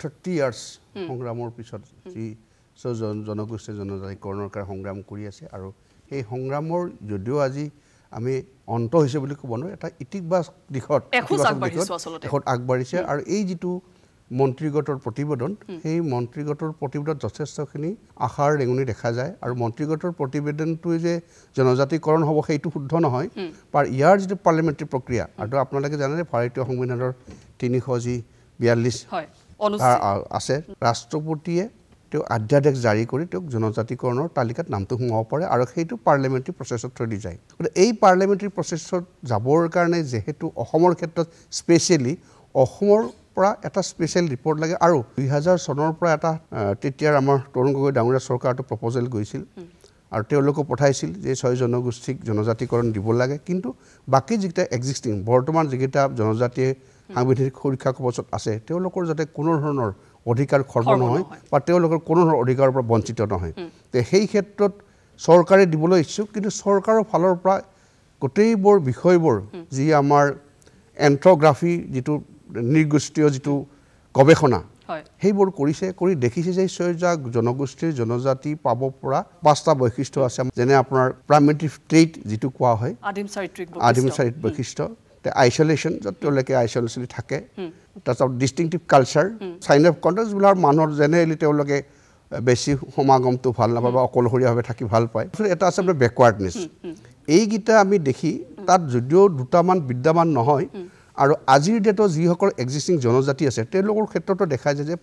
30 years সংগ্ৰামৰ পিছত যি জনগোষ্ঠী জনজাতিকৰণৰ কাৰণে সংগ্ৰাম কৰি আছে আৰু এই সংগ্ৰামৰ যদিও আজি আমি অন্ত হৈছে বুলি ক'ব নোৱাৰো এটা ইতিবাচক দিশত আগবাঢ়িছে আৰু এই যিটো মন্ত্ৰীগোটৰ প্ৰতিবেদন সেই মন্ত্ৰীগোটৰ প্ৰতিবেদনত যথেষ্টখিনি আশাৰ ৰেঙনি দেখা যায় আৰু মন্ত্ৰীগোটৰ প্ৰতিবেদনটোৱে যে জনজাতিকৰণ হ'ব সেইটো শুদ্ধ নহয় পাৰ ইয়াৰ যিটো পাৰ্লিমেণ্টাৰী প্ৰক্ৰিয়া আৰু আপোনালোকে জানে ভাৰতীয় সংবিধানৰ 342 আছে ৰাষ্ট্ৰপতিয়ে তেওঁ অধ্যাদেশ জাৰি কৰি তেওঁক জনজাতিকৰণৰ তালিকাত নামটো সোমাব পাৰে আৰু সেইটো পাৰ্লিমেণ্টাৰী প্ৰচেছত থৈ দি যায় গতিকে এই পাৰ্লিমেণ্টাৰী প্ৰচেছত যাবৰ কাৰণে যেহেতু অসমৰ ক্ষেত্ৰত স্পেচিয়েলি অসমৰ পৰা এটা স্পেচিয়েল ৰিপৰ্ট লাগে আৰু 2000 চনৰ পৰা এটা তেতিয়াৰ আমাৰ তৰুণ গগৈ ডাঙৰীয়া চৰকাৰটো প্ৰপ'জেল গৈছিল আৰু তেওঁলোকে পঠাইছিল যে 6 জনগোষ্ঠীক জনজাতিকৰণ দিব লাগে কিন্তু বাকি যিটা এক্সিষ্টিং বৰ্তমান যিটা জনজাতিয়ে সাংবিধানিক সুৰক্ষা কৱচত আছে তেওঁলোকৰ যাতে কোনো ধৰণৰ অধিকাৰ খৰ্ব নহয় বা তেওঁলোকৰ কোনো ধৰণৰ অধিকাৰৰ পৰা বঞ্চিত নহয় তে সেই ক্ষেত্ৰত চৰকাৰে দিবলৈ ইচ্ছুক কিন্তু চৰকাৰৰ ফালৰ পৰা গোটেইবোৰ বিষয়বোৰ যি আমাৰ এন্থ্ৰোগ্ৰাফি যিটো নিৰ্গোষ্ঠীয় যিটো গৱেষণা সেইবোৰ কৰিছে কৰি দেখিছে যে 6 জনগোষ্ঠীৰ জনজাতি পাব পৰা 5টা বৈশিষ্ট্য আছে যেনে আপোনাৰ প্ৰাইমেটিভ ট্ৰেইট যিটো কোৱা হয় আদিম চাৰিত্ৰিক বৈশিষ্ট্য আইসোলেশন যতলৈকে আইসোলেশনলি থাকে তাৰপিছত ডিষ্টিংটিভ কালচাৰ সাইন অফ কন্ট্ৰাষ্ট বিলাক মানুহৰ জেনেৰেলি তেওঁলোকে বেছি সমাগমটো ভাল নাপায় বা অকলশৰীয়াভাৱে থাকি ভাল পায় এটা আছে বেকৱাৰ্ডনেছ এইগিটা আমি দেখি তাত যদিও দুটামান বিদ্যমান নহয় আৰু আজিৰ ডেটত যিসকল এক্সিষ্টিং জনজাতি আছে তেওঁলোকৰ ক্ষেত্ৰতো দেখা যায় যে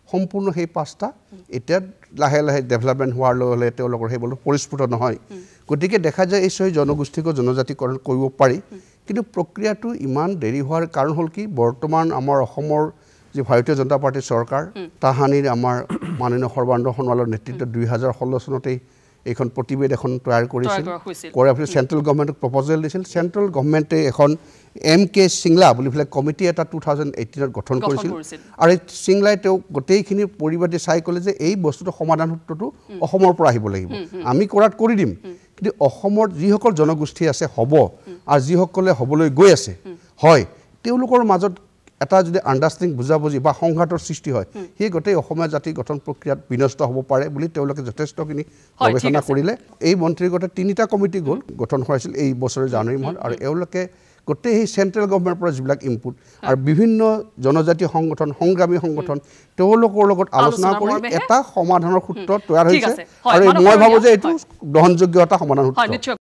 সম্পূৰ্ণ সেই 5টা এটা লাহে লাহে ডেভেলপমেন্ট হোৱাৰ লগে তেওঁলোকৰ সেইবোৰ পৰিস্ফুট নহয় গতিকে দেখা যায় এই 6 জনগোষ্ঠীক জনজাতিকৰণ কৰিব পাৰি কিন্তু প্ৰক্ৰিয়াটো ইমান দেৰি হোৱাৰ কাৰণ হ'ল কি বৰ্তমান আমাৰ অসমৰ যে ভাৰতীয় জনতা পাৰ্টি চৰকাৰ তাহানিৰ আমাৰ মাননীয় সৰ্বানন্দ সোণোৱালৰ নেতৃত্বত 2016 চনতে এখন প্ৰতিবেদন এখন তৈয়াৰ কৰিছিল কৰাৰ পিছত চেন্ট্ৰেল গভৰ্ণমেণ্টক প্ৰপ'জেল দিছিল চেন্ট্ৰেল গভৰ্ণমেণ্টে এখন এমকে সিংলা বুলি ফেলে কমিটি এটা 2018 ত গঠন কৰিছিল আৰু সিংলাই তেওঁ গোটেইখিনি পৰিবাদী চাই ক'লে যে এই বস্তুটো সমাধান সূত্ৰটো অসমৰ পৰা আহিব লাগিব আমি কৰাত কৰি দিম কিন্তু অসমৰ যিসকল জনগোষ্ঠী আছে হ'ব আৰু যিসকলে হ'বলৈ গৈ আছে হয় তেওঁলোকৰ মাজত এটা যদি আন্ডাৰষ্টেণ্ডিং বুজাবুজি বা সংঘাতৰ সৃষ্টি হয় সেই গোটেই অসমীয়া জাতি গঠন প্ৰক্ৰিয়াত বিনষ্ট হ'ব পাৰে বুলি তেওঁলোকে যথেষ্টখিনি গৱেষণা কৰিলে এই মন্ত্ৰীগোটে 3টা কমিটি গঠন কৰাইছিল এই বছৰৰ জানুৱাৰী মাহত আৰু এওঁলোকে গোটেই সেই চেন্ট্ৰেল গভৰ্ণমেণ্টৰ পৰা যিবিলাক ইনপুট আৰু বিভিন্ন জনজাতীয় সংগঠন সংগ্ৰামী সংগঠন তেওঁলোকৰ লগত আলোচনা কৰি এটা সমাধানৰ সূত্ৰ তৈয়াৰ হৈছে আৰু মই ভাবো যে এইটো গ্ৰহণযোগ্য এটা সমাধান সূত্ৰ